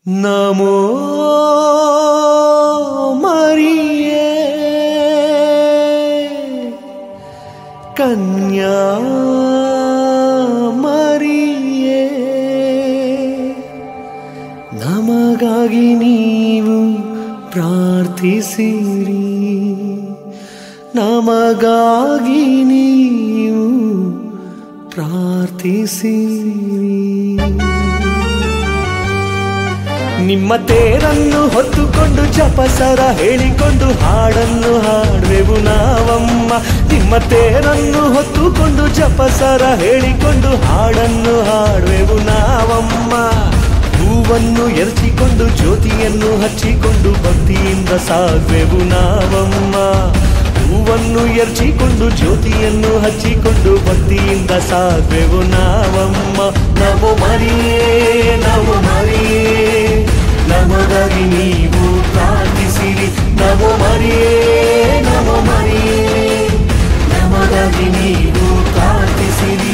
ನಮೋ ಮರಿಯೇ ಕನ್ಯಾ ಮರಿಯೇ, ನಮಗಾಗಿ ನೀವು ಪ್ರಾರ್ಥಿಸಿರಿ, ನಮಗಾಗಿ ನೀವು ಪ್ರಾರ್ಥಿಸಿರಿ. ನಿಮ್ಮ ತೇರನ್ನು ಹೊತ್ತುಕೊಂಡು ಜಪಸರ ಹೇಳಿಕೊಂಡು ಹಾಡನ್ನು ಹಾಡುವೆವು ನಾವಮ್ಮ. ನಿಮ್ಮ ತೇರನ್ನು ಹೊತ್ತುಕೊಂಡು ಜಪಸರ ಹೇಳಿಕೊಂಡು ಹಾಡನ್ನು ಹಾಡುವೆವು ನಾವಮ್ಮ. ಹೂವನ್ನು ಎರಚಿಕೊಂಡು ಜ್ಯೋತಿಯನ್ನು ಹಚ್ಚಿಕೊಂಡು ಭಕ್ತಿಯಿಂದ ಸಾಗುವೆವು ನಾವಮ್ಮ. ಹೂವನ್ನು ಎರಚಿಕೊಂಡು ಜ್ಯೋತಿಯನ್ನು ಹಚ್ಚಿಕೊಂಡು ಭಕ್ತಿಯಿಂದ ಸಾಗುವೆವು ನಾವಮ್ಮ. ನಮೋ ಮರಿಯೇ ನಮೋ ಮರಿಯೇ, ನಮಗಾಗಿ ನೀವು ಪ್ರಾರ್ಥಿಸಿರಿ. ನಮೋ ಮರಿಯೇ ನಮೋ ಮರಿಯೇ, ನಮಗಾಗಿ ನೀವು ಪ್ರಾರ್ಥಿಸಿರಿ.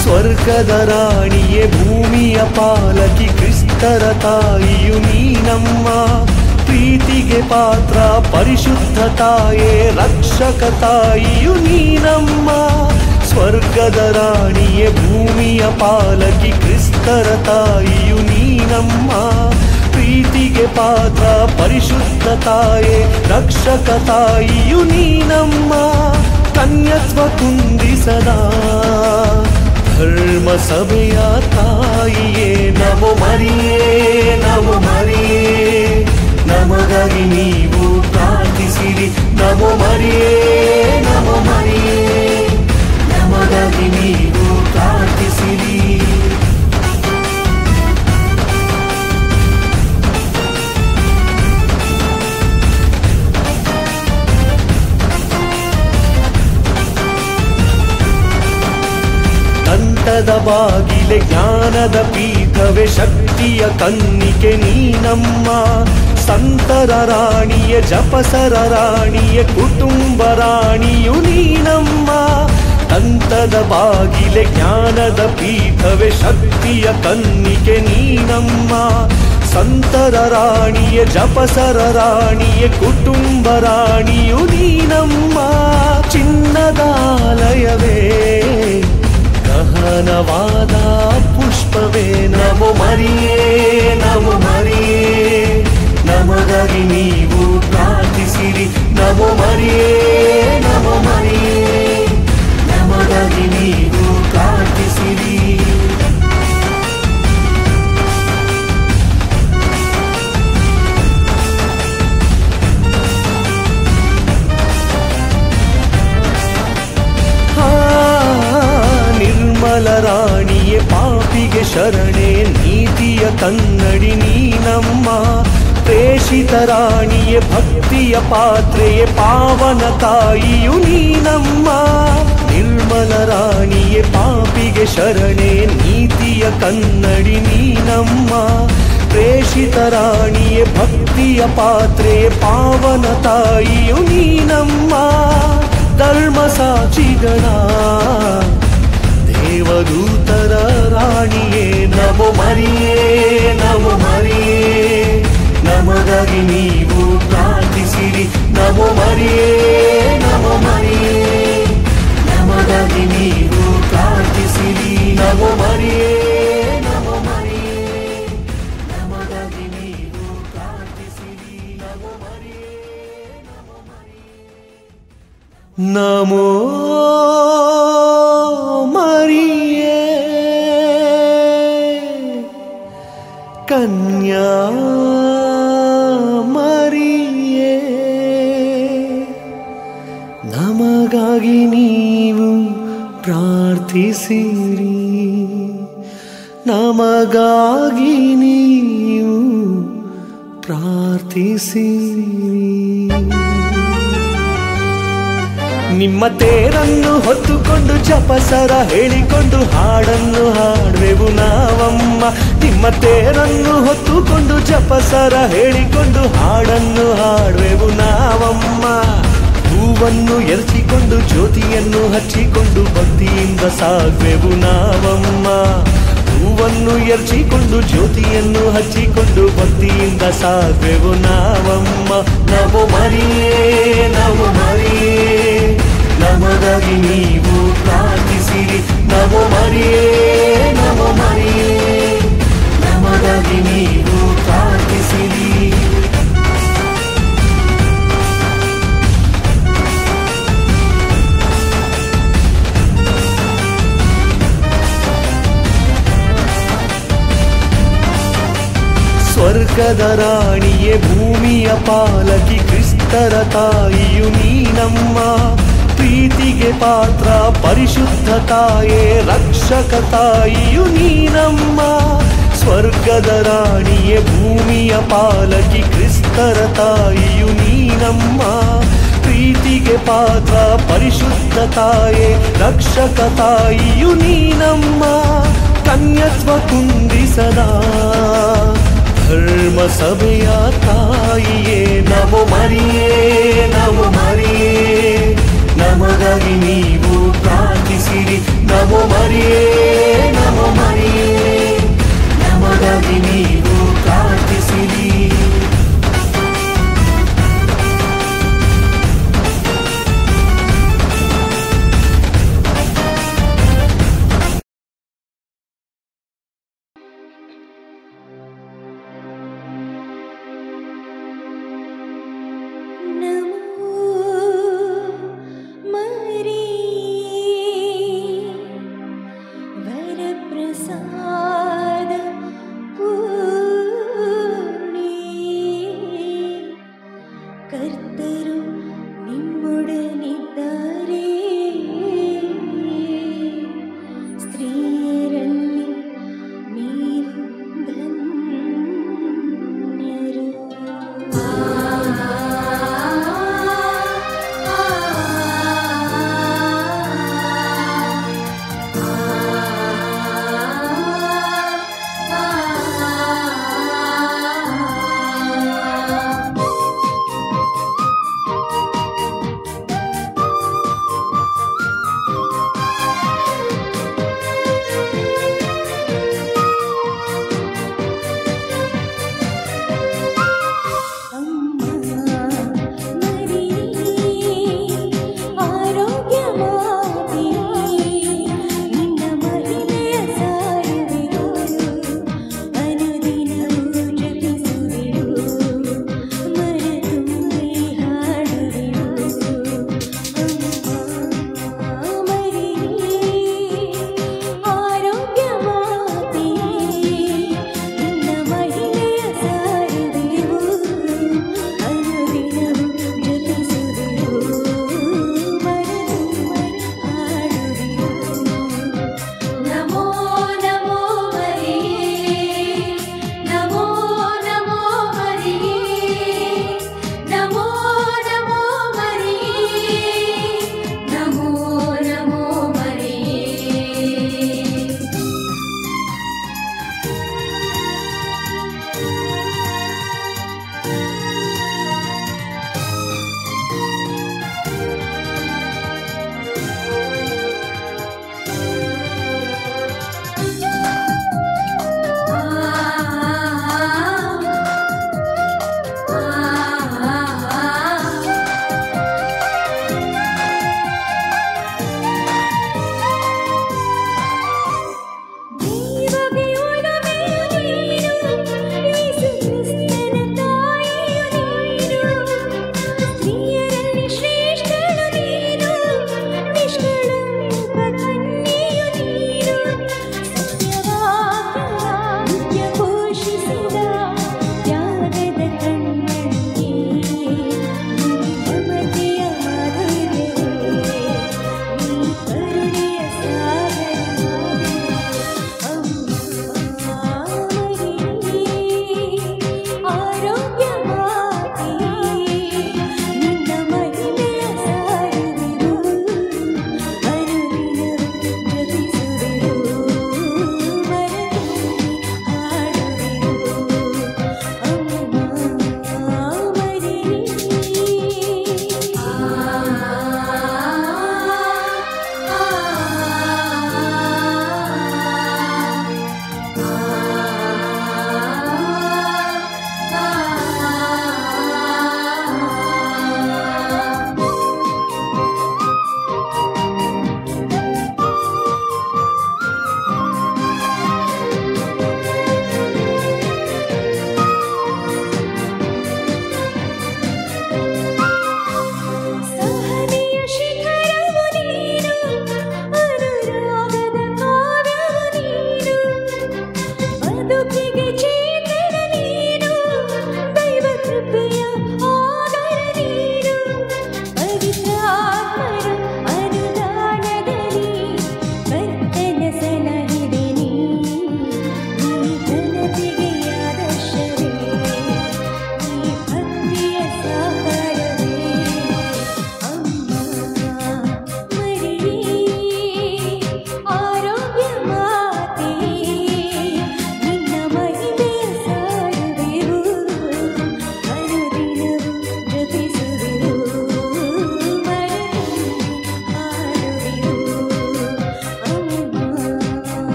ಸ್ವರ್ಗದ ರಾಣಿಯೇ, ಭೂಮಿಯ ಪಾಲಕಿ, ಕ್ರಿಸ್ತರ ತಾಯಿಯು ನೀನಮ್ಮ. ಪ್ರೀತಿಗೆ ಪಾತ್ರ ಪರಿಶುದ್ಧ ತಾಯೇ, ರಕ್ಷಕ ತಾಯಿಯು ನೀನಮ್ಮ. ಸ್ವರ್ಗದ ರಾಣಿಯೇ, ಭೂಮಿಯ ಪಾಲಕಿ, ಕ್ರಿಸ್ತರ ತಾಯಿಯು ನೀನಮ್ಮ. ಪ್ರೀತಿಗೆ ಪಾತ್ರ ಪರಿಶುದ್ಧ ತಾಯೇ, ರಕ್ಷಕ ತಾಯಿಯು ನೀನಮ್ಮ. ಕನ್ಯತ್ವ ಕುಂದಿಸದ ಧರ್ಮ ಸಭೆಯ ತಾಯಿಯೇ, ನಮೋ ಮರಿಯೇ ನಮೋ ಮರಿಯೇ, ನಮಗಾಗಿ ನೀವು ಪ್ರಾರ್ಥಿಸಿರಿ. ನಮೋ ಮರಿಯೇ ನಮೋ ಮರಿಯೇ, ನಮಗಾಗಿ ನೀವು ಪ್ರಾರ್ಥಿಸಿರಿ. ದಂತದ ಬಾಗಿಲೆ, ಜ್ಞಾನದ ಪೀಠವೇ, ಶಕ್ತಿಯ ಕನ್ನಿಕೆ ನೀನಮ್ಮ. ಸಂತರ ರಾಣಿಯೇ, ಜಪಸರ ರಾಣಿಯೇ, ಕುಟುಂಬ ರಾಣಿಯು ನೀನಮ್ಮ. ದಂತದ ಬಾಗಿಲೆ, ಜ್ಞಾನದ ಪೀಠವೇ, ಶಕ್ತಿಯ ಕನ್ನಿಕೆ ನೀನಮ್ಮ. ಸಂತರ ರಾಣಿಯೇ, ಜಪಸರ ರಾಣಿಯೇ, ಕುಟುಂಬ ರಾಣಿಯು ನೀನಮ್ಮ. ಚಿನ್ನದ ಆಲಯವೇ, ಗಹನವಾದ ಪುಷ್ಪವೇ, ನಮೋ ಮರಿಯೇ ನಮೋ ಮರಿಯೇ, ನಮಗಾಗಿ ನೀವು ಪ್ರಾರ್ಥಿಸಿರಿ. ನಮೋ ಮರಿಯೇ ನಮೋ ಮರಿಯೇ, ನಮಗಾಗಿ ನೀವು ಪ್ರಾರ್ಥಿಸಿರಿ. ನಿರ್ಮಲ ರಾಣಿಯೇ, ಪಾಪಿಗೆ ಶರಣೆ, ನೀತಿಯ ಕನ್ನಡಿ ನೀನಮ್ಮ. ಪ್ರೇಷಿತ ರಾಣಿಯೇ, ಭಕ್ತಿಯ ಪಾತ್ರೆಯೇ, ಪಾವನ ತಾಯಿಯು ನೀನಮ್ಮ. ನಿರ್ಮಲ ರಾಣಿಯೇ, ಪಾಪಿಗೆ ಶರಣೆ, ನೀತಿಯ ಕನ್ನಡಿ ನೀನಮ್ಮ. ಪ್ರೇಷಿತ ರಾಣಿಯೇ, ಭಕ್ತಿಯ ಪಾತ್ರೆಯೇ, ಪಾವನ ತಾಯಿಯು ನೀನಮ್ಮ. ಧರ್ಮ ಸಾಕ್ಷಿಗಳ ದೇವದೂತರ ರಾಣಿಯೇ, ನಮೋ ಮರಿಯೇ ನಮೋ ಮರಿಯೇ, ನಮಗಾಗಿ ನೀವು ಪ್ರಾರ್ಥಿಸಿರಿ. ನಮೋ ಮರಿಯೇ ನಮೋ ಮರಿಯೇ, ನಮಗಾಗಿ ನೀವು ಪ್ರಾರ್ಥಿಸಿರಿ. ನಮೋ ಮರಿಯೇ ನಮೋ ಮರಿಯೇ, ನಮಗಾಗಿ ನೀವು ಪ್ರಾರ್ಥಿಸಿರಿ. ನಮೋ ಮರಿಯೇ ನಮೋ ಮರಿಯೇ. ನಮೋ ಮರಿಯೇ ಕನ್ಯಾ ಮರಿಯೇ, ನಮಗಾಗಿ ನೀವು ಪ್ರಾರ್ಥಿಸಿರಿ, ನಮಗಾಗಿ ನೀವು ಪ್ರಾರ್ಥಿಸಿರಿ. ನಿಮ್ಮ ತೇರನ್ನು ಹೊತ್ತುಕೊಂಡು ಜಪಸರ ಹೇಳಿಕೊಂಡು ಹಾಡನ್ನು ಹಾಡುವೆವು ನಾವಮ್ಮ. ನಿಮ್ಮ ತೇರನ್ನು ಹೊತ್ತುಕೊಂಡು ಜಪಸರ ಹೇಳಿಕೊಂಡು ಹಾಡನ್ನು ಹಾಡುವೆವು ನಾವಮ್ಮ. ಹೂವನ್ನು ಎರಚಿಕೊಂಡು ಜ್ಯೋತಿಯನ್ನು ಹಚ್ಚಿಕೊಂಡು ಭಕ್ತಿಯಿಂದ ಸಾಗುವೆವು ನಾವಮ್ಮ. ಹೂವನ್ನು ಎರಚಿಕೊಂಡು ಜ್ಯೋತಿಯನ್ನು ಹಚ್ಚಿಕೊಂಡು ಭಕ್ತಿಯಿಂದ ಸಾಗುವೆವು ನಾವಮ್ಮ. ನಮೋ ಮರಿಯೇ ನಮೋ ಮರಿಯೇ ನಮಗಾಗಿ ನೀವು ಪ್ರಾರ್ಥಿಸಿರಿ. ನಮೋ ಮರಿಯೇ ನಮೋ ಮರಿಯೇ ನಮಗಾಗಿ ನೀವು ಪ್ರಾರ್ಥಿಸಿರಿ. ಸ್ವರ್ಗದ ರಾಣಿಯೇ ಭೂಮಿಯ ಪಾಲಕಿ ಕ್ರಿಸ್ತರ ತಾಯಿಯು ನೀನಮ್ಮ. ಪ್ರೀತಿಗೆ ಪಾತ್ರ ಪರಿಶುದ್ಧ ತಾಯೇ ರಕ್ಷಕ ತಾಯಿಯು ನೀನಮ್ಮ. ಸ್ವರ್ಗದ ರಾಣಿಯೇ ಭೂಮಿಯ ಪಾಲಕಿ ಕ್ರಿಸ್ತರ ತಾಯಿಯು ನೀನಮ್ಮ. ಪ್ರೀತಿಗೆ ಪಾತ್ರ ಪರಿಶುದ್ಧ ತಾಯೇ ರಕ್ಷಕ ತಾಯಿಯು ನೀನಮ್ಮ. ಕನ್ಯತ್ವ ಕುಂದಿಸದ ಧರ್ಮ ಸಭೆಯ ತಾಯಿಯೇ ನಮೋ ಮರಿಯೇ ನಮೋ ಮರಿಯೇ ನಮಗಾಗಿ ನೀವು ಪ್ರಾರ್ಥಿಸಿರಿ. ನಮೋ ಮರಿಯೇ ನಮೋ ಮರಿಯೇ ನಮಗಾಗಿ ನೀವು ಪ್ರಾರ್ಥಿಸಿರಿ.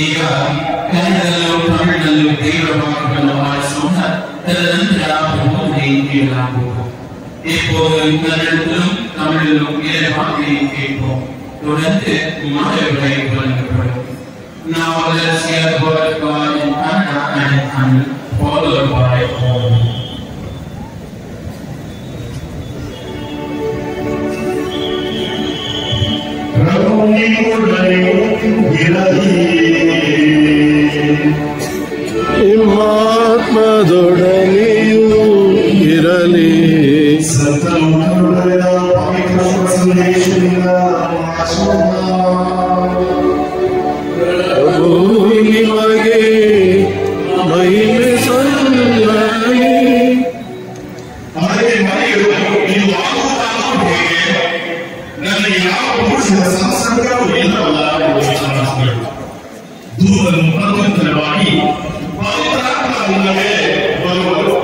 ಈಗ ಕನ್ನಡದಲ್ಲೂ ತಮಿಳಿನಲ್ಲೂ ದೇವರ ವಾಕ್ಯವನ್ನು ಆಲಿಸೋಣ. ತದನಂತರ ಬಹುಮುಖಿ ಕೇಳಲಾಗುವುದು. இப்போது கன்னடத்திலும் தமிழிலும் இறை வார்த்தையை கேட்போம். தொடர்ந்து மாணவர்களை வழங்கப்படும். Now let's hear the word of God in Kannada and in Tamil, followed by all. ಆತ್ಮದೊಡನೆಯೂ ಇರಲಿ. ನಿಮಗೆ ಮಹಿಮೆ ಸಲ್ಲಲಿ. ನನಗೆ ಯಾವ ಪುರುಷನ ಸಂಸರ್ಗವೂ ಇಲ್ಲವಲ್ಲ ದೂರನ್ನು ಪ್ರತ್ಯುತ್ತರವಾಗಿ ಪವಿತ್ರಾತ್ಮನ ಮೇಲೆ ಬರುವುದು.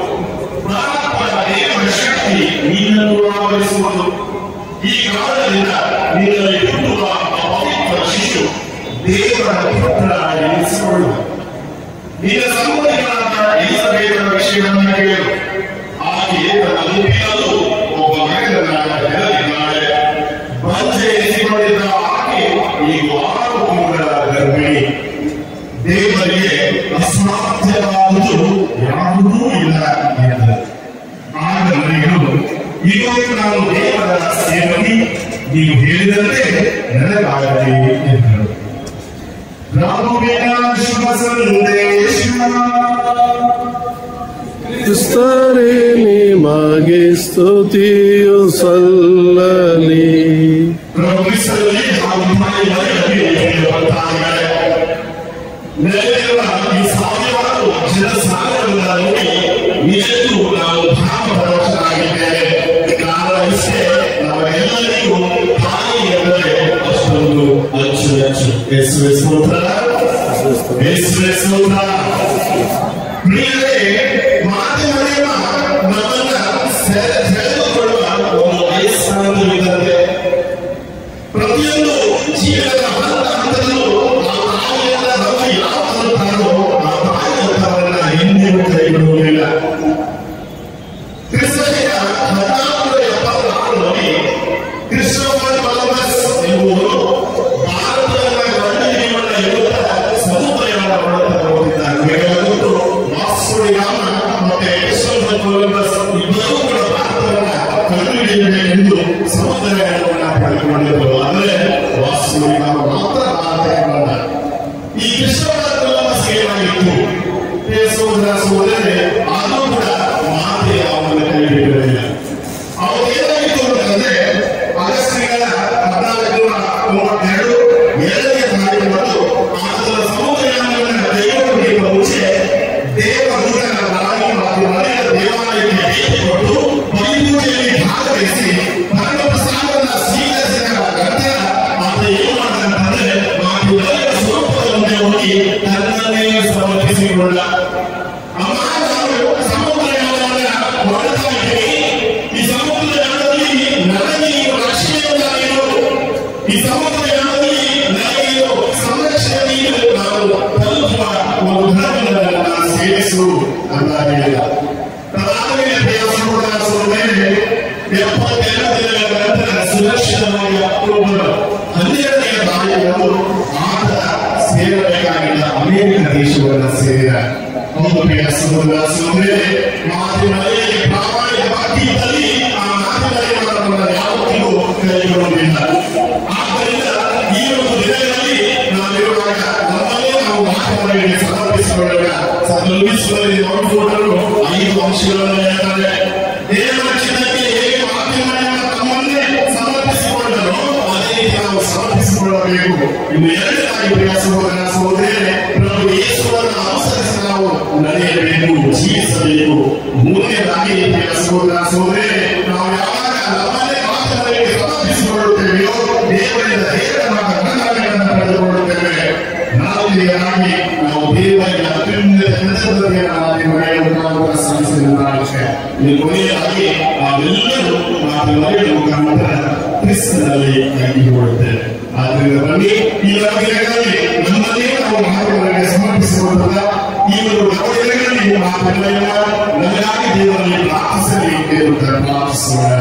ಪರಮಾತ್ಮನ ದೇವರ ಶಕ್ತಿ ನಿನ್ನನ್ನು ಆವರಿಸುವುದು. ಈ ಕಾರಣದಿಂದ ನಿನ್ನಲ್ಲಿ ಹುಟ್ಟುವ ಪವಿತ್ರ ಶಿಶು ದೇವರ ಪುತ್ರ ಎನಿಸಿಕೊಳ್ಳುವ. ನಿನ್ನ ಸಂಬಂಧಿಗಳಾದ ಎಲಿಸಬೇಕರ ವಿಷಯವನ್ನು ಕೇಳು. ಆಕೆಯೇ ತನ್ನ ಮುಪ್ಪಿನಲ್ಲೂ ಒಬ್ಬ ಮಗನನ್ನಾಗ ಬೆಳೆದಿದ್ದಾಳೆ. ಬಂಜೆ ಎನಿಸಿಕೊಂಡಿದ್ದ ಆಕೆ ಈಗ 6 ತಿಂಗಳ ಗರ್ಭಿಣಿ. ದೇವರಿಗೆ ಅಸಾಧ್ಯವಾದುದು ಯಾವುದೂ ಇಲ್ಲ ಎಂದರು. ಆಗ ಮರಿಗಳು, ಈಗ ನಾನು ದೇವರ ಸೇವಕಿ, ನೀವು ಹೇಳಿದಂತೆ ನನಗಾಗಲಿ ಎಂದರು. ಶುಭ ಸಂದೇಶ. ಕ್ರಿಸ್ತರೇ ನಿಮಗೆ ಸ್ತುತಿಯು ಸಲ್ಲಲಿ. ಈ ಸಾವಿರಾರು ಜನಸಾಗರವನ್ನು ನೋಡಿ ನಿಜಕ್ಕೂ ನಾವು ಭಾವಪರವಶರಾಗಿದ್ದೇವೆ. ಕಾರಣ ಇಷ್ಟೇ, ನಾವೆಲ್ಲರಿಗೂ ತಾಯಿ ಎಂದರೆ ಅಷ್ಟೊಂದು ಅಚ್ಚುಮೆಚ್ಚು. ಯೇಸುವೆ ಸ್ತೋತ್ರ, ಯೇಸುವೆ ಸ್ತೋತ್ರ. ಪ್ರಿಯರೇ, ಮಾಧ್ಯಮದಿಂದ ನಮ್ಮನ್ನ ಸೆಳೆದುಕೊಳ್ಳುವ ಒಂದು ಅಯಸ್ಕಾಂತವಿದ್ದಂತೆ ಪ್ರತಿಯೊಂದು ಜೀವನದ ಹಂತದಲ್ಲೂ ಆ ತಾಯಿಯನ್ನ ನಾವು ಯಾವ ಹಂತಾರೋ ಆ ತಾಯಿ ಹಂತವನ್ನ ಹಿಂದಿನ ಕೈಬಿಡುವುದಿಲ್ಲ. ಕ್ರಿಸ್ತಶಕ 1476ರಲ್ಲಿ ಕ್ರಿಸ್ಟೋಫರ್ ಕೊಲಂಬಸ್ ಎಂಬುವರು ಭಾರತದ ಗಂಡನಿಮಣ್ಣ ಎನ್ನುವ ಸಮುದ್ರಯಾನ ಮಾಡುತ್ತಿದ್ದಾರೆ. ವಾಸ್ಕೋಡಿಗಾಮ ಮತ್ತೆ ಕ್ರಿಸ್ಟೋಫರ್ ಕೊಲಂಬಸ್ ಇಬ್ಬರೂ ಕೂಡ ಭಾರತವನ್ನ ಕಂಡುಹಿಡಿಯಬೇಕೆಂದು ಸಮುದ್ರಯಾನವನ್ನ ಪಡೆದುಕೊಂಡಿದ್ದರು. ಆದರೆ ವಾಸ್ಕೋಡಿಗಾಮ ಮಾತ್ರ ಭಾರತಕ್ಕೆ ಬಂದ. ಈ ಕ್ರಿಸ್ಟೋಫರ್ ಕೊಲಂಬಸ್ ಏನಾಗಿತ್ತು ಸೋದರೇ, ಅದು ಕೂಡ ಮಾತೆ ಅವನ ಕೈ ಬಿಡಲಿಲ್ಲ. ಅವರು ಏನಾಗಿತ್ತು ಅಂತಂದ್ರೆ, ಅಗಸ್ಟಿಗಳ 1492 2ನೇ ತಾರೀಕು ಆತನ ಸಮುದ್ರಯಾನವನ್ನು ಕೈಗೊಳ್ಳುವ ಮುಂಚೆ ದೇವದೂತನಾಗಿ ಮತ್ತು ಮನೆಯ ದೇವಾಲಯಕ್ಕೆ ಭೇಟಿ ಕೊಟ್ಟು ಪರಿಪೂಜೆಯಲ್ಲಿ ಭಾಗವಹಿಸಿ ಪರಮಪ್ರಸಾದವನ್ನು ಸ್ವೀಕರಿಸಿದ ನಂತರ ಆತ ಏನು ಮಾಡಿದಂತಂದ್ರೆ, ಮಾತು ಮನೆಯ ಸ್ವರೂಪದ ಮುಂದೆ ಹೋಗಿ ತನ್ನನ್ನೇ ಸಮರ್ಪಿಸಿಕೊಂಡ. ಅಮ್ಮ, ನಾನು ಸಮುದ್ರಯಾನವನ್ನು ಹೊರಡ್ತಾ ಇದ್ದೀನಿ. ಈ ಸಮುದ್ರಯಾನದಲ್ಲಿ ನನಗೆ ರಕ್ಷಣೆಯನ್ನಾಗಿರು, ಈ ಸಮುದ್ರಯಾನದಲ್ಲಿ ನನಗೆ ಸಂರಕ್ಷಣೆ ನಾವು ತಲುಪುವ ಒಂದು ಧರ್ಮವನ್ನು ಸೇರಿಸು ಅಂತ ಹೇಳಿದ. ತದಾದ್ಮೇಲೆ ಮೇಲೆ 72 ದಿನಗಳ ನಂತರ ಸುರಕ್ಷಿತವಾಗಿ ಅಕ್ಟೋಬರ್ 12ನೇ ತಾರೀಕು ಆತ ಸೇರಬೇಕಾಗಿದ್ದ ಅಮೆರಿಕ ದೇಶವನ್ನು ಸೇರಿದ. ಒಂದು ಸಹೋದರ ಮಾತಿನಲ್ಲಿ ಪ್ರಾಮಾಣಿಕ ಭಕ್ತಿ ಇದ್ದಲ್ಲಿ ಆ ಮಾತಿನಲ್ಲಿ ಯಾವತ್ತಿಗೂ ಕೈಗೊಳ್ಳುವುದಿಲ್ಲ. ಆದ್ದರಿಂದ ಈ ಒಂದು ದಿನಗಳಲ್ಲಿ ನಾವಿರುವಾಗ ನಮ್ಮಲ್ಲೇ ನಾವು ಮಾತುಗಳಿಗೆ ಸಮರ್ಪಿಸಿಕೊಳ್ಳುವ ಸದೃಢಿಸುವಲ್ಲಿ ನೋಡಿಕೊಂಡರು 5 ಅಂಶಗಳನ್ನು ಹೇಳ್ತಾರೆ. ದೇವರ ಚಿನ್ನಕ್ಕೆ ಹೇಗೆ ಮಾಧ್ಯಮವನ್ನು ತಮ್ಮನ್ನೇ ಸಮರ್ಪಿಸಿಕೊಂಡರು ಅದೇ ರೀತಿ ನಾವು ಸಮರ್ಪಿಸಿಕೊಳ್ಳಬೇಕು. ಇನ್ನು 2ನೇದಾಗಿ ಪ್ರಿಯ ಸಹೋದರ ಸಹೋದರಿಯರೇ, ಪ್ರಭು ಯೇಸುವನ್ನು ಅನುಸರಿಸಿ ನಾವು ನಡೆಯಬೇಕು, ಜೀವಿಸಬೇಕು. 3ನೇದಾಗಿ ಪ್ರಿಯ ಸಹೋದರ ಸಹೋದರಿಯರೇ, ನಾವು ಯಾವಾಗ ನಮ್ಮನ್ನೇ ಮಾಧ್ಯಮಗಳಿಗೆ ಸಮರ್ಪಿಸಿಕೊಳ್ಳುತ್ತೇವೆಯೋ ದೇವರಿಂದ ಹೇರಳವಾದ ಕೃಪೆಗಳನ್ನು ಪಡೆದುಕೊಳ್ಳುತ್ತೇವೆ. 4ನೇದಾಗಿ ನಾವು ದೇವರಿಗೆ ಅತ್ಯುನ್ನತ ಸಾಧಿಸಿದ್ದಾಗುತ್ತೆ. ಇನ್ನು ಕೊನೆಯದಾಗಿ ನಾವೆಲ್ಲರೂ ಮಾತನಾಡುವ ಮುಖಾಂತರ ಕ್ರಿಸ್ತನಲ್ಲಿ ಅಡಗಿಕೊಳ್ಳುತ್ತೇವೆ. ಆದ್ದರಿಂದ ಬನ್ನಿ ಈ ದಿನಗಳಲ್ಲಿ ನಮ್ಮನ್ನೇ ನಾವು ಮಹಾತ್ಮರಿಗೆ ಸಮರ್ಪಿಸಿಕೊಂಡಾಗ ಈ ಒಂದು ನವದಿನಗಳಲ್ಲಿ ಮಹಾತ್ಮರನ್ನ ನಮಗಾಗಿ ದೇವರಲ್ಲಿ ಪ್ರಾರ್ಥಿಸಲಿ ಎಂದು ಪ್ರಾರ್ಥಿಸೋಣ.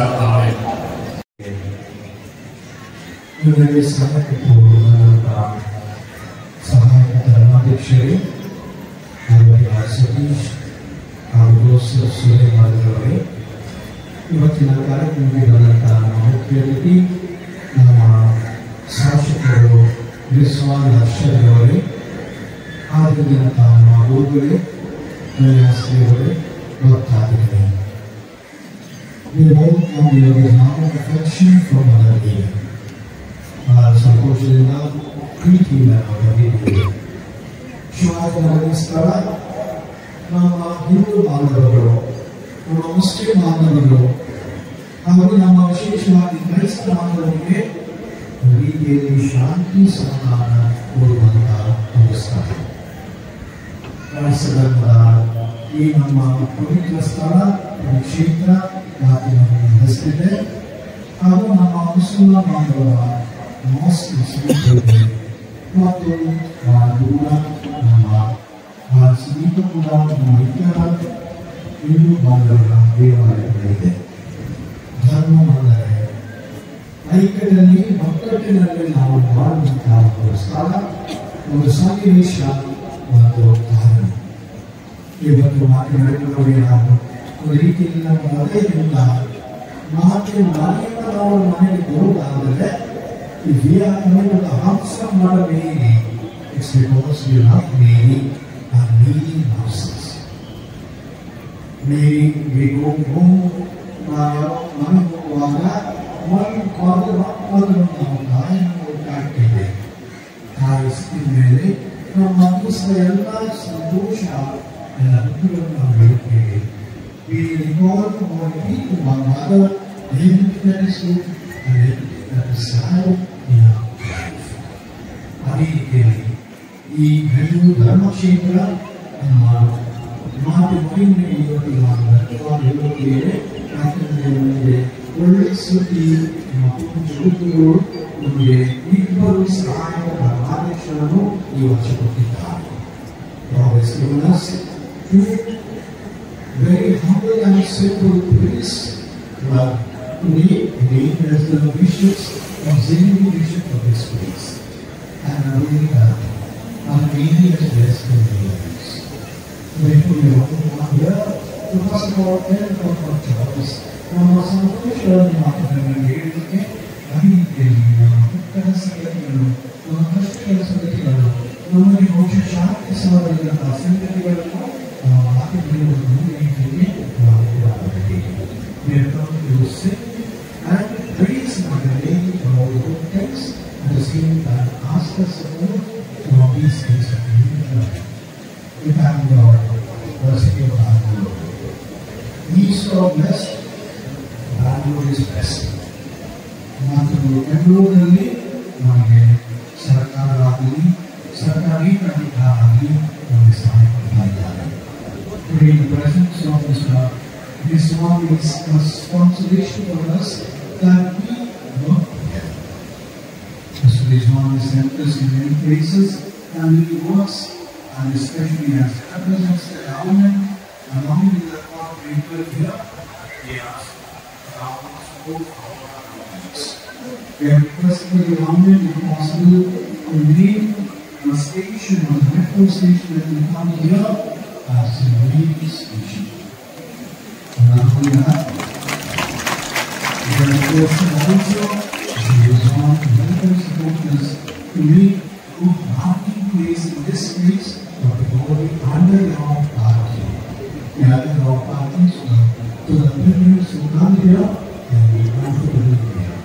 ಇವರಿಗೆ ಸಹಾಯಕ ಧರ್ಮಾಧ್ಯಕ್ಷರೇ ಸತೀಶ್ ಹಾಗೂ ಸುರೇಮಾರವರೇ, ಇವತ್ತಿನ ಕಾರ್ಯಕ್ರಮಕ್ಕೆ ಬಂದಂತಹ ನಮ್ಮ ಮುಖ್ಯ ಅತಿಥಿ ನಮ್ಮ ಶಾಸಕರು ವಿಶ್ವಾಸ ಹರ್ಷರವರೇ, ಆಗಿದ್ದಂತಹ ನಮ್ಮ ಗುರುಗಳೇ, ಕೈಲಾಸದೇವರೇ, ಭಕ್ತಾದಿಗಳೇ, ಸಂತೋಷದಿಂದ ಪ್ರೀತಿಯಿಂದ ನಾವು ಬಂದಿದ್ದೇವೆ. ಶಿವಾಜಿ ಸ್ಥಳ ನಮ್ಮ ಹಿಂದೂ ಬಾಂಧವರು, ನಮ್ಮ ಮುಸ್ಲಿಂ ಬಾಂಧವರು ಹಾಗೂ ನಮ್ಮ ವಿಶೇಷವಾಗಿ ಕ್ರೈಸ್ತ ಬಾಂಧವರಿಗೆ ರೀತಿಯಲ್ಲಿ ಶಾಂತಿ ಸಮಾಧಾನ ಕೊಡುವಂತಹ ಒಂದು ಸ್ಥಳ. ಕ್ರೈಸ್ತ ಧರ್ಮದ ಈ ನಮ್ಮ ಪವಿತ್ರ ಸ್ಥಳ, ಕ್ಷೇತ್ರ ನಡೆಸ್ತಿದೆ ಹಾಗೂ ನಮ್ಮ ಮುಸ್ಲಿಂ ಬಾಂಧವರ ಮತ್ತು ದೂರ ನಮ್ಮ ಸಮೀಪ ಕೂಡ ನಮ್ಮ ಇತರ ಹಿಂದೂ ಬಾಂಧವರ ದೇವಾಲಯಗಳಿದೆ. ಧರ್ಮ ಅಂದರೆ ಐಕ್ಯದಲ್ಲಿ ಒಗ್ಗಟ್ಟಿನಲ್ಲಿ ನಾವು ಮಾಡುವಂತಹ ಒಂದು ಸ್ಥಳ, ಒಂದು ಸನ್ನಿವೇಶ, ಒಂದು ಕಾರಣ. ಇವತ್ತು ಮಾತನಾಡಿಕೊಳ್ಳಿ ನಾವು ಒಂದು ರೀತಿಯಲ್ಲಿ ನಮ್ಮ ಹೃದಯದಿಂದ ಮಾತು ನಾವು ಮನೆಗೆ ಬರುವುದಾದರೆ if we are coming to the house of Mother Mary, it's because we love Mary and Mary loves us. Mary, we go home, ಮನೆ ಹೋಗುವಾಗ ನಾವು ತಾಯಿಯನ್ನು ಹುಟ್ಟಾಕ್ತೇವೆ. ತಾಯಿ ಸಿಕ್ಕಿದ ಮೇಲೆ ನಮ್ಮ ಮನಸ್ಸಿನ ಎಲ್ಲ ಸಂತೋಷ ಎಲ್ಲ ದುಃಖಗಳನ್ನು ನಾವು ಹೇಳುತ್ತೇವೆ. We recall our people, our mother, everything that is good and everything that is sad in our life. ಅದೇ ರೀತಿಯಲ್ಲಿ ಈ ಬೆಂಗಳೂರು ಧರ್ಮಕ್ಷೇತ್ರ ನಮ್ಮ ಮಾತು ಮಹಿಮೆ ಇವತ್ತು ನಾವು ಹೇಳುತ್ತೇವೆ. ಯಾಕಂದರೆ ನಮಗೆ ಒಳ್ಳೆ ಸುದ್ದಿ, ನಮ್ಮ ಪೂಜ್ಯರು ನಮಗೆ ಇಬ್ಬರು ಸಹಾಯಕ ಧರ್ಮಾಧ್ಯಕ್ಷರನ್ನು ಈ ವರ್ಷ ಕೊಟ್ಟಿದ್ದಾರೆ. Very humble and simple priests were named as the bishops, auxiliary bishop of this place. And I really really has blessed them very much. Therefore, we want to come here to first of all tell about our jobs. ನಮ್ಮ ಸಂತೋಷವನ್ನು ಮಾತುಗಳನ್ನು ಹೇಳಲಿಕ್ಕೆ ಅರಿಯಿದ್ದೇವೆ. ನಮ್ಮ ದುಃಖದ ಸಂಗತಿಗಳು, ನಮ್ಮ ಕಷ್ಟಗಳ ಸಂಗತಿಗಳು, ನಮಗೆ ಬಹುಶಃ ಶಾಂತಿ ಸಮಾಧಾನದ ಸಂಗತಿಗಳನ್ನು ಮಾತುಗಳನ್ನು ರೀತಿಯಲ್ಲಿ ನಾವು ಕೊಡಲಾಗಿದೆ. And praise the name for all the good things and the same time ask us for these things of the we thank God for the city of Bangalore. East of blessed, Bangalore is blessed. ಮತ್ತು ಬೆಂಗಳೂರಿನಲ್ಲಿ ನಮಗೆ ಸರ್ಕಾರವಾಗಲಿ ಸರ್ಕಾರಿ ಪ್ರಾಧಿಕಾರವಾಗಿ ನಮಗೆ ಸಹಾಯ ಕೊಡ್ತಾ ಇದ್ದಾರೆ. Today in the presence of this one is a consolation for us that we work together. Mr. Rizwan is sent us in many places and he works, and especially as represents the government along with the people here, he asks government support for our governments. We have requested the government, if possible, to name a station or a metro station that will come here as a main station. Not only that, there is also Rizwan to help us support us to make a good parking place in this place for the body underground parking. The underground parking so the pilgrims who come here can be comfortable here.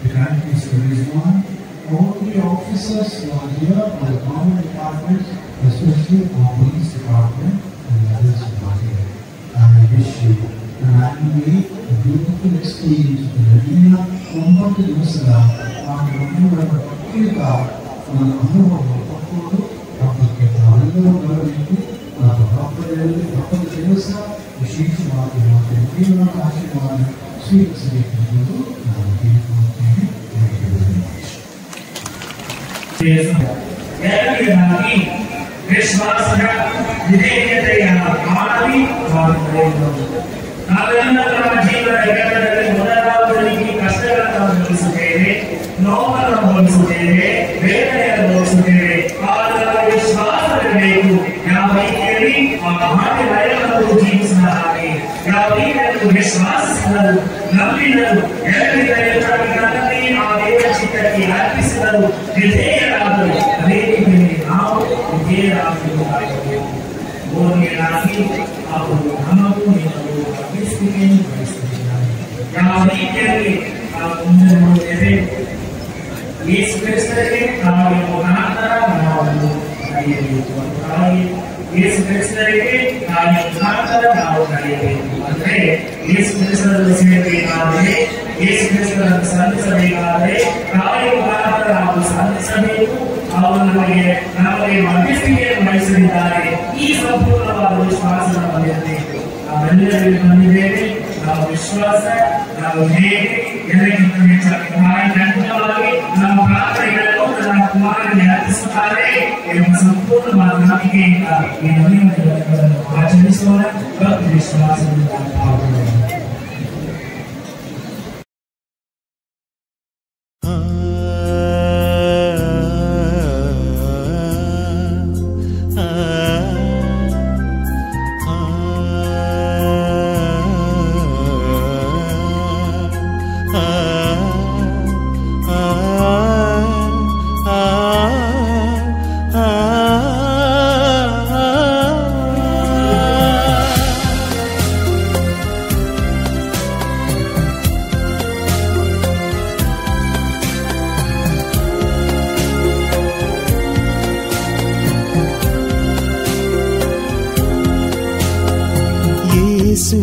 The current is Rizwan. All the officers who are here by the government departments, especially our police department and the others who are here. I wish you an happy, a beautiful experience in the Medina, Umbat Musala, after remember the Pakilka, from the Anuva Pakulu, after Ketalino, after Raphael, after the Jerusa, the Shish Mati, after the Medina, Ashimana, sweet city, and the beautiful thing. Thank you very much. ಎರಡನೇದಾಗಿ ವಿಶ್ವಾಸದ ವಿಧೇಯತೆಯ ಮಾನವಿ ನಾವೆಲ್ಲ ನಮ್ಮ ಜೀವನ ಘಟ್ಟದಲ್ಲಿ ಮೊದಲಾವಧಿ ಕಷ್ಟಗಳನ್ನು ಅನುಭವಿಸುತ್ತೇವೆ, ನೋವನ್ನು ಅನುಭವಿಸುತ್ತೇವೆ, ವೇದನೆಯನ್ನು ಅನುಭವಿಸುತ್ತೇವೆ. ಆದರೆ ವಿಶ್ವಾಸವಿರಬೇಕು. ಯಾವ ರೀತಿಯಲ್ಲಿ ಆ ಮಾತಿನ ಜೀವಿಸಿದ ಹಾಗೆ, ಯಾವ ರೀತಿಯಲ್ಲಿ ವಿಶ್ವಾಸಿಸಿದರು, ನಂಬಿದರು, ನನ್ನಲ್ಲಿ ಆ ದೇವರ ಚಿತ್ತಕ್ಕೆ ಅರ್ಪಿಸಿದರು, ವಿಧೇಯರಾದರು. ಅದೇ ರೀತಿಯಲ್ಲಿ ನಾವು ವಿಧೇಯರಾಗಬೇಕಾಗಿದೆ. ಮೂರನೆಯದಾಗಿ ಅವರು ನಮಗೂ ನಿಮಗೂ ಅರ್ಪಿಸುವಿಕೆಯನ್ನು ಬಯಸುತ್ತಿದ್ದಾರೆ. ಯಾವ ರೀತಿಯಲ್ಲಿ ನಾವು ಮುಂದೆ ನೋಡುತ್ತೇವೆ, ಯೇಸು ಕ್ರಿಸ್ತರಿಗೆ ನಾವು ಮುಖಾಂತರ ನಾವು ನಡೆಯಬೇಕು. ಯೇಸು ಕ್ರಿಸ್ತರಿಗೆ ನಾವು ಮುಖಾಂತರ ನಾವು ನಡೆಯಬೇಕು. ಅಂದ್ರೆ ಯೇಸು ಕ್ರಿಸ್ತರನ್ನು ಸೇರಬೇಕಾದರೆ, ಯೇಸು ಕ್ರಿಸ್ತರನ್ನು ಸಲ್ಲಿಸಬೇಕಾದರೆ ಕಾರ್ಯ ಮುಖಾಂತರ ನಾವು ಸಲ್ಲಿಸಬೇಕು. ಅವರು ನಮಗೆ ಮಧ್ಯಸ್ಥಿಕೆಯನ್ನು ವಹಿಸಲಿದ್ದಾರೆ. ಈ ಸಂಪೂರ್ಣವಾದ ವಿಶ್ವಾಸ ನಮ್ಮಲ್ಲಿರಬೇಕು. ನಾವೆಲ್ಲರೂ ಬಂದಿದ್ದೇವೆ. ನಾವು ವಿಶ್ವಾಸ, ನಾವು ಹೇಗೆ ಎಲ್ಲಕ್ಕಿಂತ ಹೆಚ್ಚಾಗಿ ಅಂತಿಮವಾಗಿ ನಮ್ಮ ಪ್ರಾರ್ಥನೆಗಳನ್ನು ನನ್ನ ಕುಮಾರನಿಗೆ ಅರ್ಪಿಸುತ್ತಾರೆ ಎಂಬ ಸಂಪೂರ್ಣವಾದ ನಂಬಿಕೆಯಿಂದ ಈ ನವೀನಗಳನ್ನು ಆಚರಿಸೋಣ. ಭಕ್ತಿ ವಿಶ್ವಾಸದಿಂದ ಪಾಲ್ಗೊಳ್ಳೋಣ.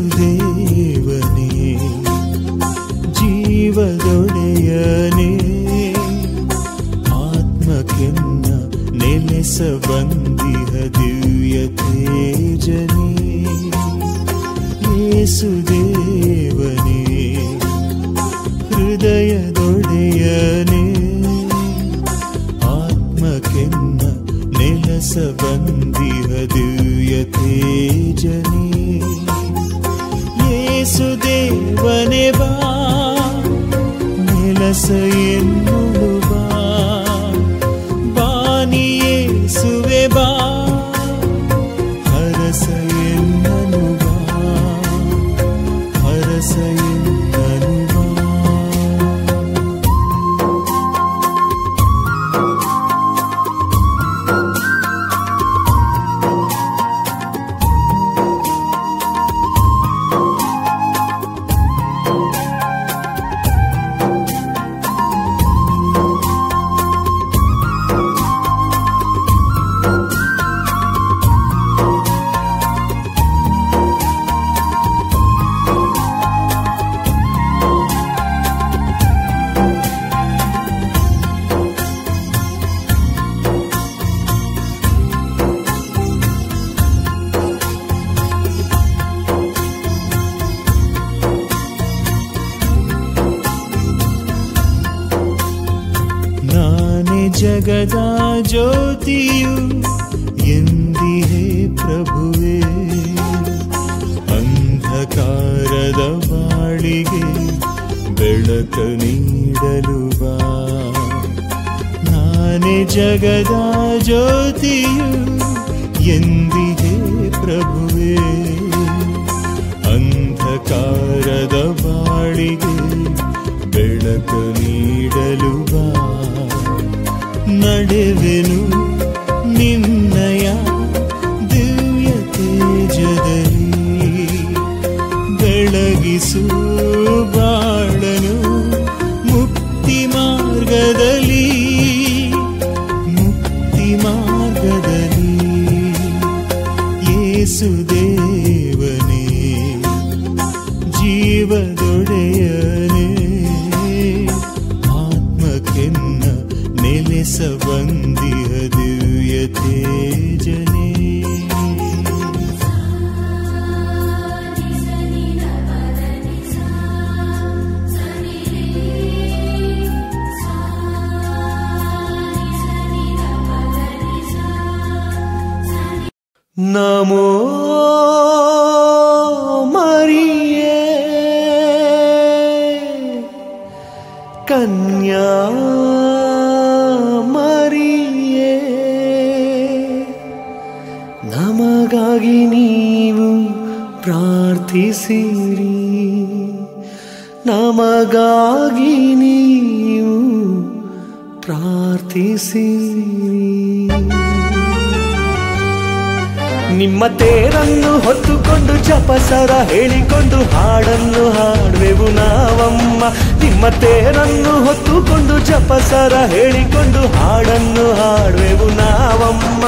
ಯೇಸುದೇವನೇ ಜೀವದೊಡೆಯನೇ ಆತ್ಮಕ್ಕೆನ್ನ ನೆಲೆಸ ಬಂದಿಹ ದಿವ್ಯ ತೇಜನೇ. ಯೇಸುದೇವನೇ ಹೃದಯದೊಡೆಯನೇ ಆತ್ಮಕ್ಕೆನ್ನ ನೆಲೆಸ ಬಂದಿಹ ದಿವ್ಯ ತೇಜನೇ. ಯೇಸುದೇವನೇ ಬಾ ನೆಲಸ ಎನ್ನುಳು ಬಾ, ಬಾನಿ ಯೇಸುವೆ ಬಾ ಹರಸ ಎನ್ನನು ಬಾ, ಹರಸ ಎನ್ನನು ಬಾ. ಜಗದ ಜ್ಯೋತಿಯು ಎಂದಿಹೇ ಪ್ರಭುವೇ, ಅಂಧಕಾರದ ಬಾಳಿಗೆ ಬೆಳಕ ನೀಡಲು ಬಾ. ನಾನೇ ಜಗದ ಜ್ಯೋತಿಯು ಎಂದಿಹೇ ಪ್ರಭುವೇ, ಅಂಧಕಾರದ ಬಾಳಿಗೆ ಬೆಳಕ ನೀಡಲು ಬಾ. ನಡೆವೆನು ನಿನ್ನಯ ದಿವ್ಯ ತೇಜದಲ್ಲಿ, ಬೆಳಗಿಸು ಬಾಳನು ಮುಕ್ತಿ ಮಾರ್ಗದಲ್ಲಿ, ಮುಕ್ತಿ ಮಾರ್ಗದಲ್ಲಿ. ಯೇಸುದೇವನೇ ಜೀವದೊಡೆಯನೇ ಆತ್ಮಕ್ಕೆನ್ನ ನೆಲೆಸ ಬಂದಿಹ ದಿವ್ಯ ತೇಜನೇ. ನಮೋ ಮರಿಯೇ ಕನ್ಯಾ ಮರಿಯೇ ನಮಗಾಗಿ ನೀವು ಪ್ರಾರ್ಥಿಸಿರಿ ನಮಗಾಗಿ ನೀವು ಪ್ರಾರ್ಥಿಸಿರಿ ನಿಮ್ಮ ತೇರನ್ನು ಹೊತ್ತುಕೊಂಡು ಜಪಸರ ಹೇಳಿಕೊಂಡು ಹಾಡನ್ನು ಹಾಡುವೆವು ನಾವಮ್ಮ ನಿಮ್ಮ ತೇರನ್ನು ಹೊತ್ತುಕೊಂಡು ಜಪಸರ ಹೇಳಿಕೊಂಡು ಹಾಡನ್ನು ಹಾಡುವೆವು ನಾವಮ್ಮ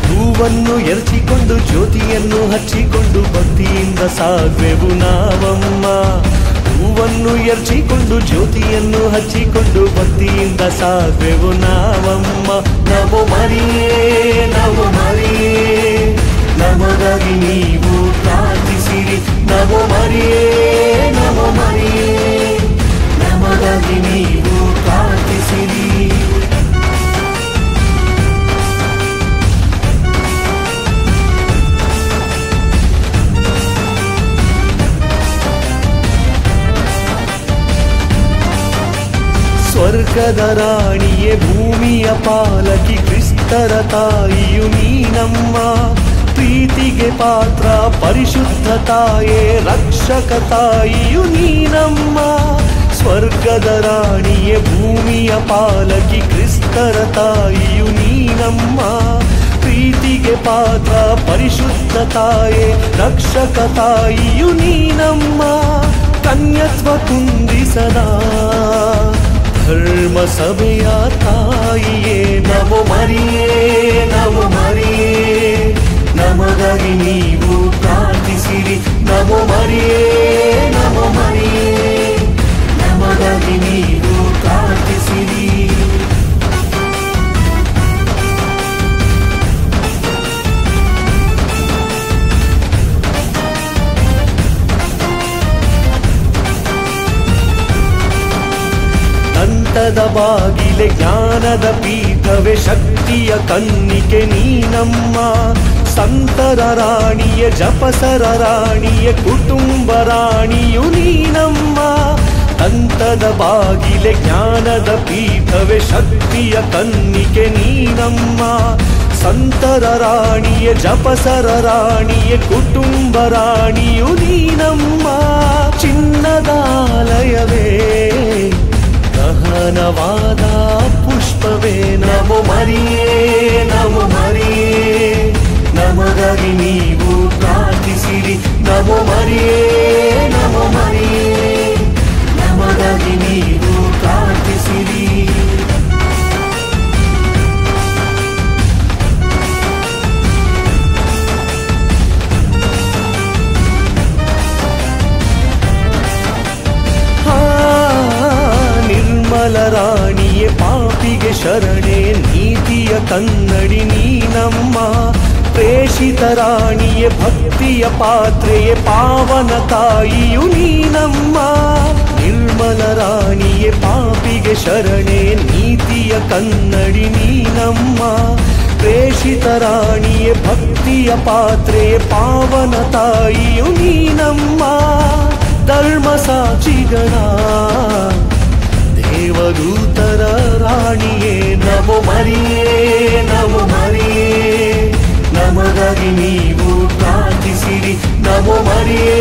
ಹೂವನ್ನು ಎರಚಿಕೊಂಡು ಜ್ಯೋತಿಯನ್ನು ಹಚ್ಚಿಕೊಂಡು ಭಕ್ತಿಯಿಂದ ಸಾಗುವೆವು ನಾವಮ್ಮ ಹೂವನ್ನು ಎರಚಿಕೊಂಡು ಜ್ಯೋತಿಯನ್ನು ಹಚ್ಚಿಕೊಂಡು ಭಕ್ತಿಯಿಂದ ಸಾಗುವೆವು ನಾವಮ್ಮ ನಮೋ ಮರಿಯೇ ನಮೋ ಮರಿಯೇ ನಮಗಾಗಿ ನೀವು ಪ್ರಾರ್ಥಿಸಿರಿ ನಮೋ ಮರಿಯೇ ನಮೋ ಮರಿಯೇ ನಮಗಾಗಿ ನೀವು ಪ್ರಾರ್ಥಿಸಿರಿ ಸ್ವರ್ಗದ ರಾಣಿಯೇ ಭೂಮಿಯ ಪಾಲಕಿ ಕ್ರಿಸ್ತರ ತಾಯಿಯು ನೀನಮ್ಮ ಪ್ರೀತಿಗೆ ಪಾತ್ರ ಪರಿಶುದ್ಧ ತಾಯೇ ರಕ್ಷಕ ತಾಯಿಯು ನೀನಮ್ಮ ಸ್ವರ್ಗದ ರಾಣಿಯೇ ಭೂಮಿಯ ಪಾಲಕಿ ಕ್ರಿಸ್ತರ ತಾಯಿಯು ನೀನಮ್ಮ ಪ್ರೀತಿಗೆ ಪಾತ್ರ ಪರಿಶುದ್ಧ ತಾಯೇ ರಕ್ಷಕ ತಾಯಿಯು ನೀನಮ್ಮ ಕನ್ಯತ್ವ ಕುಂದಿಸದ ಧರ್ಮ ಸಭೆಯ ತಾಯಿಯೇ ನಮೋ ಮರಿಯೇ ನಮೋ ಮರಿಯೇ ನಮಗಾಗಿ ನೀವು ಪ್ರಾರ್ಥಿಸಿರಿ ನಮೋ ಮರಿಯೇ ನಮೋ ಮರಿಯೇ ನಮಗಾಗಿ ನೀವು ಪ್ರಾರ್ಥಿಸಿರಿ ನಂತದ ಬಾಗಿಲೆ ಜ್ಞಾನದ ಪೀಠವೇ ಶಕ್ತಿಯ ಕನ್ನಿಕೆ ನೀನಮ್ಮ ಸಂತರ ರಾಣಿಯ ಜಪಸರ ರಾಣಿಯ ಕುಟುಂಬ ರಾಣಿಯು ನೀನಮ್ಮ ನಂತದ ಬಾಗಿಲೆ ಜ್ಞಾನದ ಪೀಠವೇ ಶಕ್ತಿಯ ಕನ್ನಿಕೆ ನೀನಮ್ಮ ಸಂತರ ರಾಣಿಯ ಜಪಸರ ರಾಣಿಯ ಕುಟುಂಬ ರಾಣಿಯು ನೀನಮ್ಮ ಚಿನ್ನದಾಲಯವೇ ಗಹನವಾದ ಪುಷ್ಪವೇ ನಮೋ ಮರಿಯೇ ನಮೋ ಮರಿಯೇ ನಮಗಾಗಿ ನೀವು ಪ್ರಾರ್ಥಿಸಿರಿ ನಮೋ ಮರಿಯೇ ನಮೋ ಮರಿಯೇ ನಮಗಾಗಿ ನೀವು ಪ್ರಾರ್ಥಿಸಿರಿ ರಾಣಿಯೇ ಪಾಪಿಗೆ ಶರಣೆ ನೀತಿಯ ಕನ್ನಡಿ ನೀನಮ್ಮ ಪ್ರೇಷಿತ ರಾಣಿಯೇ ಭಕ್ತಿಯ ಪಾತ್ರೆಯೇ ಪಾವನ ತಾಯಿಯು ನೀನಮ್ಮ ನಿರ್ಮಲ ರಾಣಿಯೇ ಪಾಪಿಗೆ ಶರಣೆ ನೀತಿಯ ಕನ್ನಡಿ ನೀನಮ್ಮ ಪ್ರೇಷಿತ ರಾಣಿಯೇ ಭಕ್ತಿಯ ಪಾತ್ರೆಯೇ ಪಾವನ ತಾಯಿಯು ನೀನಮ್ಮ ಧರ್ಮ ಸಾಕ್ಷಿಗಳ ದೇವದೂತರ ರಾಣಿಯೇ ನಮೋ ಮರಿಯೇ ನಮೋ ಮರಿಯೇ ನಮಗಾಗಿ ನೀವು ಪ್ರಾರ್ಥಿಸಿರಿ ನಮೋ ಮರಿಯೇ